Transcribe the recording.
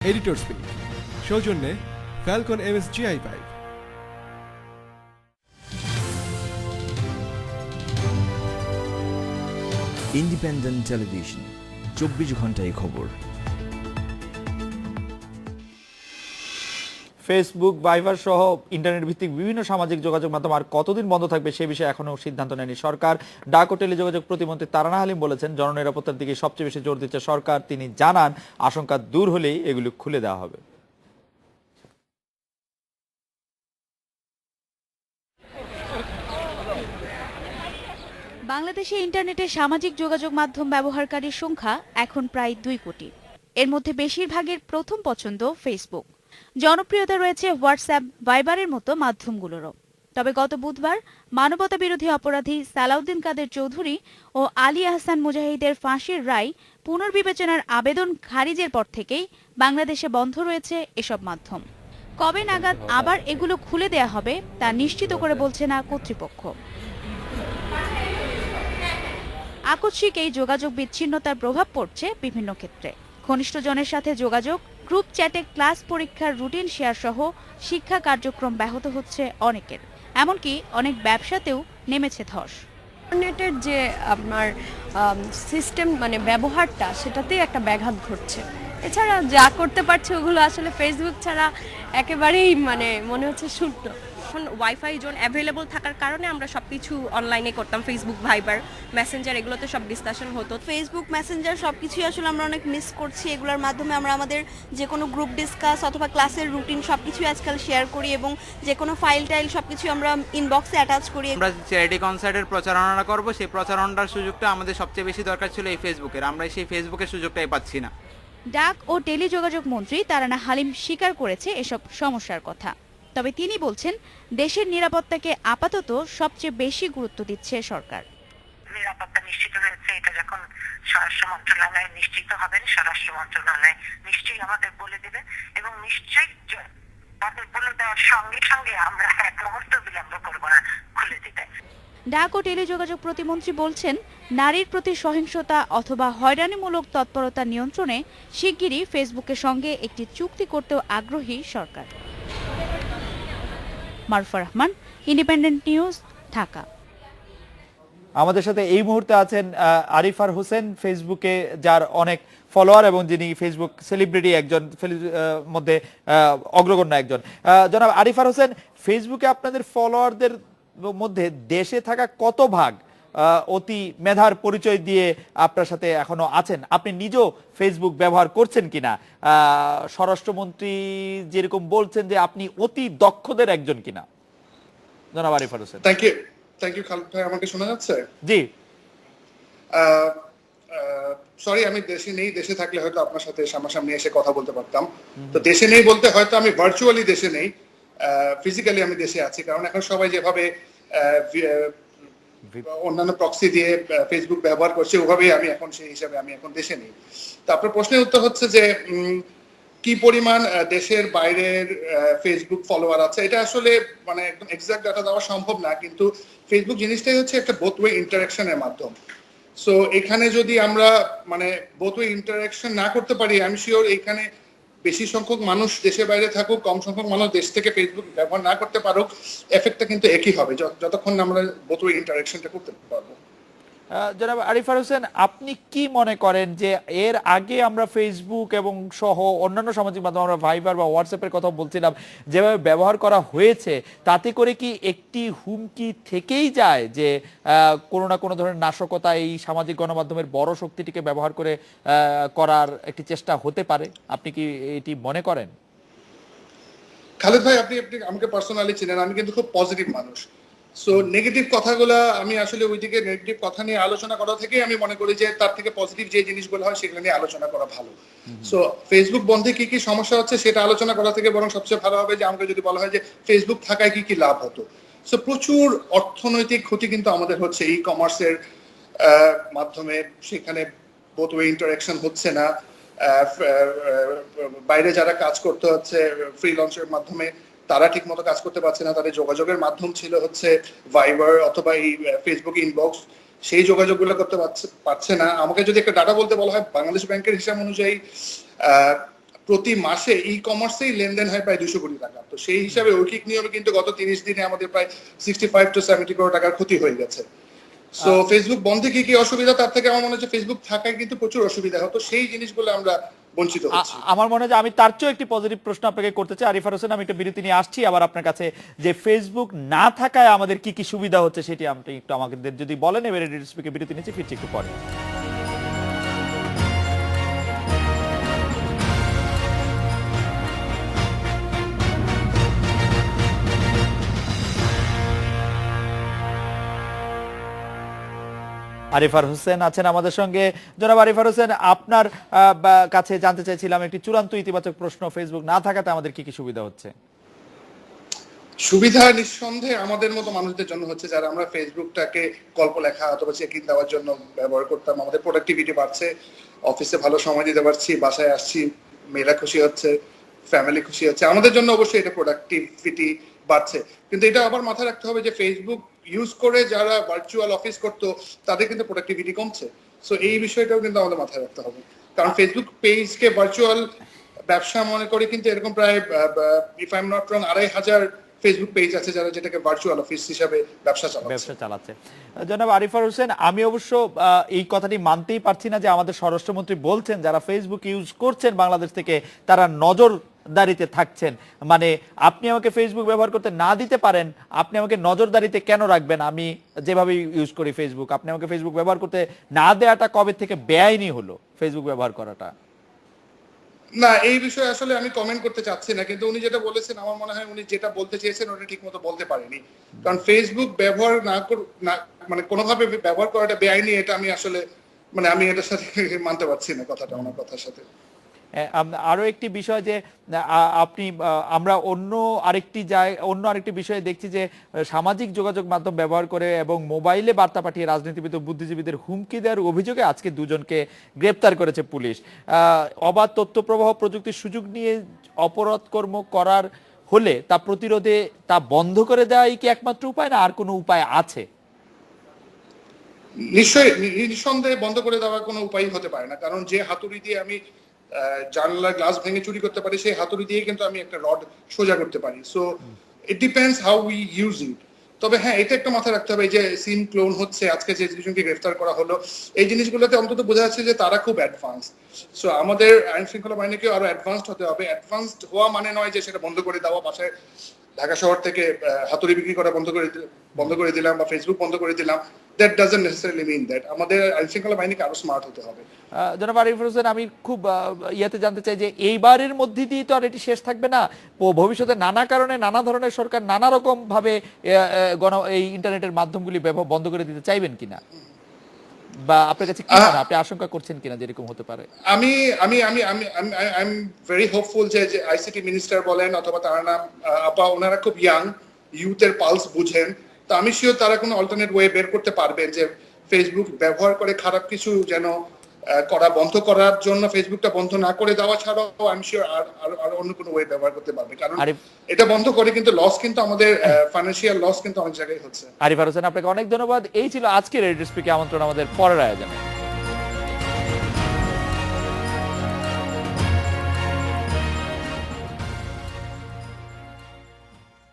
Editor speak সৌজন্যে Falcon MSGI pipe. Independent television, 24 ঘন্টায় খবর। ফেসবুক, ভাইবার সহ ইন্টারনেট ভিত্তিক বিভিন্ন সামাজিক যোগাযোগ মাধ্যম আর কতদিন বন্ধ থাকবে সে বিষয়ে এখনো সিদ্ধান্ত নেয়নি সরকার। ডাক ও টেলিযোগাযোগ প্রতিমন্ত্রী তারানা হালিম বলেছেন, জননিরাপত্তার দিকে সবচেয়ে বেশি জোর দিচ্ছে সরকার। তিনি জানান, আশঙ্কা দূর হলেই এগুলো খুলে দেওয়া হবে। বাংলাদেশে ইন্টারনেটে সামাজিক যোগাযোগ মাধ্যম ব্যবহারকারীর সংখ্যা এখন প্রায় 2 কোটি। এর মধ্যে বেশিরভাগের প্রথম পছন্দ ফেসবুক। জনপ্রিয়তা রয়েছে হোয়াটসঅ্যাপ, ভাইবারের মতো মাধ্যমগুলোরও। তবে গত বুধবার মানবতাবিরোধী অপরাধী সালাউদ্দিন কাদের চৌধুরী ও আলী আহসান মুজাহিদের ফাঁসির রায় পুনর্বিবেচনার আবেদন খারিজের পর থেকেই বাংলাদেশে বন্ধ রয়েছে এসব মাধ্যম। কবে নাগাদ আবার এগুলো খুলে দেয়া হবে তা নিশ্চিত করে বলছে না কর্তৃপক্ষ। আকস্মিক এই যোগাযোগ বিচ্ছিন্নতার প্রভাব পড়ছে বিভিন্ন ক্ষেত্রে। ঘনিষ্ঠজনের সাথে যোগাযোগ, গ্রুপ চ্যাটে ক্লাস, পরীক্ষার রুটিন শেয়ার সহ শিক্ষা কার্যক্রম ব্যাহত হচ্ছে অনেকের। এমনকি অনেক ব্যবসাতেও নেমেছে ধস। ইন্টারনেটের যে আপনার সিস্টেম মানে ব্যবহারটা, সেটাতেই একটা ব্যাঘাত ঘটছে। এছাড়া যা করতে পারছে ওগুলো আসলে ফেসবুক ছাড়া একেবারেই মানে মনে হচ্ছে শূন্য। এখন ওয়াইফাই জোন অ্যাভেলেবল থাকার কারণে আমরা সবকিছু অনলাইনে করতাম। ফেসবুক, ভাইবার, মেসেঞ্জার এগুলোতে সব ডিসকাশন হতো। ফেসবুক, মেসেঞ্জার সবকিছুই আসলে আমরা অনেক মিস করছি। এগুলোর মাধ্যমে আমরা আমাদের যে কোনো গ্রুপ ডিসকাস অথবা ক্লাসের রুটিন সবকিছুই আজকাল শেয়ার করি এবং যে কোনো ফাইল টাইল সবকিছু আমরা ইনবক্সে অ্যাটাচ করি। আমরা চ্যারিটি কনসার্টের প্রচারণা করব, সেই প্রচারণার সুযোগটা আমাদের সবচেয়ে বেশি দরকার ছিল এই ফেসবুকের। আমরা সেই ফেসবুকের সুযোগটাই পাচ্ছি না। ডাক ও টেলিযোগাযোগ মন্ত্রী তারানা হালিম স্বীকার করেছে এসব সমস্যার কথা। তবে তিনি বলছেন, দেশের নিরাপত্তাকে আপাতত সবচেয়ে বেশি গুরুত্ব দিচ্ছে সরকার। নিরাপত্তা নিশ্চিত হয়েছে, এটা যখন স্বরাষ্ট্র মন্ত্রণালয় নিশ্চিত হবেন, স্বরাষ্ট্র মন্ত্রণালয় নিশ্চয়ই আমাদের বলে দেবে এবং নিশ্চয়ই তাদের বলে দেওয়ার সঙ্গে সঙ্গে আমরা এক মুহূর্ত বিলম্ব করবো না খুলে দিতে। ডাক ও টেলিযোগাযোগ প্রতিমন্ত্রী বলছেন, নারীর প্রতি সহিংসতা অথবা হয়রানিমূলক তৎপরতা নিয়ন্ত্রণে শিগগিরই ফেসবুকের সঙ্গে একটি চুক্তি করতেও আগ্রহী সরকার। Marufa Rahman, independent news, Dhaka. আমাদের সাথে এই মুহূর্তে আছেন আরিফার হোসেন, ফেসবুকে যার অনেক ফলোয়ার এবং যিনি ফেসবুক সেলিব্রিটি একজন, মধ্যে অগ্রগণ্য একজন। জনাব আরিফার হোসেন, ফেসবুকে আপনাদের ফলোয়ারদের মধ্যে দেশে থাকা কত ভাগ অতি মেধার পরিচয় দিয়ে আপনার সাথে এখনো আছেন? আপনি নিজেও ফেসবুক ব্যবহার করছেন কিনা? স্বরাষ্ট্রমন্ত্রী যেরকম বলছেন যে আপনি অতি দক্ষদের একজন কিনা? জনাব আরিফার হোসেন। থ্যাংক ইউ খালিদ ভাই, আমাকে শোনা যাচ্ছে? জি। সরি, আমি দেশে নেই। দেশে থাকলে হয়তো আপনার সাথে সামনাসামনি এসে কথা বলতে পারতাম। তো দেশে নেই বলতে হয়তো আমি ভার্চুয়ালি দেশে নেই, ফিজিক্যালি আমি দেশে আছি। কারণ এখন সবাই যেভাবে অন্যান্য প্রক্সি দিয়ে ফেসবুক ব্যবহার করছে, ওভাবেই আমি এখন সেই হিসাবে আমি এখন দেশে নেই। তো আপনার প্রশ্নের উত্তর হচ্ছে যে কি পরিমাণ দেশের বাইরের ফেসবুক ফলোয়ার আছে, এটা আসলে মানে একদম এক্সাক্ট ডাটা দেওয়া সম্ভব না। কিন্তু ফেসবুক জিনিসটাই হচ্ছে একটা বোথ ওয়ে ইন্টারাকশনের মাধ্যম। সো এখানে যদি আমরা মানে বোথ ওয়ে ইন্টারাকশন না করতে পারি, আমি শিওর এখানে বেশি সংখ্যক মানুষ দেশের বাইরে থাকুক, কম সংখ্যক মানুষ দেশ থেকে ফেসবুক ব্যবহার না করতে পারুক, এফেক্টটা কিন্তু একই হবে যতক্ষণ আমরা বোথ ওয়ে ইন্টারাকশনটা করতে পারবো। জনাব আরিফার হোসেন, আপনি কি মনে করেন যে এর আগে আমরা ফেসবুক এবং সহ অন্যান্য সামাজিক মাধ্যম, আমরা ভাইবার বা হোয়াটসঅ্যাপের কথা বলছিলাম, যেভাবে ব্যবহার করা হয়েছে, তাতে করে কি একটি হুমকি থেকেই যায় যে কোনো না কোনো ধরনের নাশকতা এই সামাজিক গণমাধ্যমের বড় শক্তিটিকে ব্যবহার করে করার একটি চেষ্টা হতে পারে? আপনি কি এটি মনে করেন? খালিদ ভাই, আপনি আমাকে পার্সোনালি চিনেন, আমি কিন্তু খুব পজিটিভ মানুষ। সো নেগেটিভ কথাগুলো আমি আসলে ওইদিকে নেগেটিভ কথা নিয়ে আলোচনা করা থেকে আমি মনে করি যে তার থেকে পজিটিভ যে জিনিসগুলো হয় সেগুলো নিয়ে আলোচনা করা ভালো। সো ফেসবুক বন্ধে কি কি সমস্যা হচ্ছে সেটা আলোচনা করা থেকে বরং সবচেয়ে ভালো হবে যে আমাকে যদি বলা হয় যে ফেসবুক থাকায় কি কি লাভ হতো। সো প্রচুর অর্থনৈতিক ক্ষতি কিন্তু আমাদের হচ্ছে ই কমার্সের মাধ্যমে। সেখানে বোথ ওয়ে ইন্টারাকশন হচ্ছে না। বাইরে যারা কাজ করতে হচ্ছে ফ্রিল্যান্সের মাধ্যমে, তারা ঠিক মতো কাজ করতে পারছে না। তাদের যোগাযোগের মাধ্যম ছিল হচ্ছে ভাইবার অথবা এই ফেসবুক ইনবক্স, সেই যোগাযোগগুলো করতে পারছে না। আমাকে যদি একটা ডাটা বলতে বলা হয়, বাংলাদেশ ব্যাংকের হিসাব অনুযায়ী প্রতি মাসে ই কমার্সেই লেনদেন হয় প্রায় 200 কোটি টাকা। তো সেই হিসাবে ঐকিক নিয়মে কিন্তু গত 30 দিনে আমাদের প্রায় 65 to 70 কোটি টাকার ক্ষতি হয়ে গেছে। সো ফেসবুক বন্ধে কি কি অসুবিধা, তার থেকে আমার মনে হচ্ছে ফেসবুক থাকায় কিন্তু প্রচুর অসুবিধা হতো, সেই জিনিসগুলো আমরা বঞ্চিত হচ্ছি। আমার মনে হয় যে আমি তার চেয়েও একটি পজিটিভ প্রশ্ন আপনাকে করতে চাই আরিফার হোসেন, আমি একটা বিরতি নিয়ে আসছি আবার আপনার কাছে, যে ফেসবুক না থাকায় আমাদের কি কি সুবিধা হচ্ছে সেটি আপনি একটু আমাকে যদি বলেন। এবারে বিরতি নিচ্ছি, ফিরছি একটু পরে। আরিফার হোসেন আছেন আমাদের সঙ্গে। জনাব আরিফার হোসেন, আপনার কাছে জানতে চাইছিলাম একটি চূড়ান্ত ইতিবাচক প্রশ্ন, ফেসবুক না থাকাতে আমাদের কি কি সুবিধা হচ্ছে? সুবিধা নিঃসন্দেহে আমাদের মতো মানুষদের জন্য হচ্ছে, যারা আমরা ফেসবুকটাকে গল্প লেখা অথবা চেক ইন দেওয়ার জন্য ব্যবহার করতাম। আমাদের প্রোডাক্টিভিটি বাড়ছে, অফিসে ভালো সময় দিতে পারছি, বাসায় আসছি, মেয়েরা খুশি হচ্ছে, ফ্যামিলি খুশি হচ্ছে, আমাদের জন্য অবশ্যই এটা প্রোডাক্টিভিটি বাড়ছে। কিন্তু এটা আবার মাথায় রাখতে হবে যে ফেসবুক ইউজ করে যারা ভার্চুয়াল অফিস করতো তাদের কিন্তু প্রোডাক্টিভিটি কমছে। সো এই বিষয়টাও কিন্তু আমাদের মাথায় রাখতে হবে, কারণ ফেসবুক পেজকে ভার্চুয়াল ব্যবসা মনে করে কিন্তু এরকম প্রায় if I am not wrong 2500 Facebook page আছে যারা যেটাকে ভার্চুয়াল অফিস হিসাবে ব্যবসা চালাচ্ছে। জনাব আরিফার হোসেন, আমি অবশ্য এই কথাটি মানতেই পারছি না যে আমাদের স্বরাষ্ট্রমন্ত্রী বলছেন যারা ফেসবুক ইউজ করছেন বাংলাদেশ থেকে তারা নজরদারিতে থাকছেন। মানে আপনি আমাকে ফেসবুক ব্যবহার করতে না দিতে পারেন, আপনি আমাকে নজরদারিতে কেন রাখবেন? আমি যেভাবে ইউজ করি ফেসবুক, আপনি আমাকে ফেসবুক ব্যবহার করতে না দেওয়াটা কবে থেকে বেআইনি হলো ফেসবুক ব্যবহার করাটা? না, এই বিষয়ে আসলে আমি কমেন্ট করতে চাচ্ছি না, কিন্তু উনি যেটা বলেছেন আমার মনে হয় উনি যেটা বলতে চেয়েছেন ওটা ঠিকমতো বলতে পারেনি। কারণ ফেসবুক ব্যবহার না মানে কোনোভাবে ব্যবহার করাটা বেআইনি, এটা আমি আসলে মানে আমি এটার সাথে মানতে পারছি না কথাটা, ওনার কথার সাথে। আরো একটি বিষয় যে আমরা অন্য আরেকটি বিষয়ে দেখছি যে সামাজিক যোগাযোগ মাধ্যম ব্যবহার করে এবং মোবাইলে বার্তা পাঠিয়ে রাজনীতিবিদ ও বুদ্ধিজীবীদের হুমকি দেওয়ার অভিযোগে আজকে দুজনকে গ্রেপ্তার করেছে পুলিশ। অবাধ তথ্য প্রবাহ প্রযুক্তির সুযোগ নিয়ে অপরাধ কর্ম করার হলে তা প্রতিরোধে তা বন্ধ করে দেওয়াই কি একমাত্র উপায়, না আর কোনো উপায় আছে? নিঃসন্দেহে বন্ধ করে দেওয়ার কোনো উপায় হতে পারে না, কারণ যে হাতুড়ি দিয়ে আমি জানলার গ্লাস ভেঙে চুরি করতে পারি সেই হাতুড়ি দিয়ে কিন্তু আমি একটা রড সোজা করতে পারি। So it depends how we use it. তবে হ্যাঁ, এটা একটা মাথায় রাখতে হবে যে সিম ক্লোন হচ্ছে, আজকে যে দুজনকে গ্রেফতার করা হলো, এই জিনিসগুলোতে অন্তত বোঝা যাচ্ছে যে তারা খুব অ্যাডভান্স। সো আমাদের আইন শৃঙ্খলা বাহিনীকে আরো অ্যাডভান্সড হতে হবে। অ্যাডভান্সড হওয়া মানে নয় যে সেটা বন্ধ করে দেওয়া, বাসায় ঢাকা শহর থেকে হাতুড়ি বিক্রি করা বন্ধ করে দিলাম বা ফেসবুক বন্ধ করে দিলাম। That doesn't necessarily mean that আমাদের আইন শৃঙ্খলা বাহিনীকে আরো স্মার্ট হতে হবে। জনাব আরিফার হোসেন, আমি খুব জানতে চাই যে এইবারের মধ্যে দিয়ে তো আর এটি শেষ থাকবে না, ভবিষ্যতে নানা কারণে নানা ধরনের সরকার নানা রকম ভাবে এই ইন্টারনেটের মাধ্যমগুলি বন্ধ করে দিতে চাইবেন কিনা, বা আপনার কাছে কি মনে হয়, আপনি আশঙ্কা করছেন কিনা যে এরকম হতে পারে? আমি এম ভেরি হোপফুল যে আইসিটি মিনিস্টার বলেন অথবা তার নাম আপা, ওনারা খুব ইউথের পালস বুঝেন। তো আমি শিওর তারা কোনো অল্টারনেট ওয়ে বের করতে পারবেন যে ফেসবুক ব্যবহার করে খারাপ কিছু যেন বন্ধ করার জন্য ফেসবুকটা বন্ধ না করে দেওয়া ছাড়াও আমি শিওর আর অন্য কোনো ওয়ে ব্যবহার করতে পারবে। কারণ এটা বন্ধ করে কিন্তু লস কিন্তু আমাদের ফাইন্যান্সিয়াল লস কিন্তু অনেক জায়গায় হচ্ছে। আরিফার হোসেন, আপনাকে অনেক ধন্যবাদ। এই ছিল আজকের রেডিও স্পিকে আমন্ত্রণ, আমাদের পরের আয়োজনে।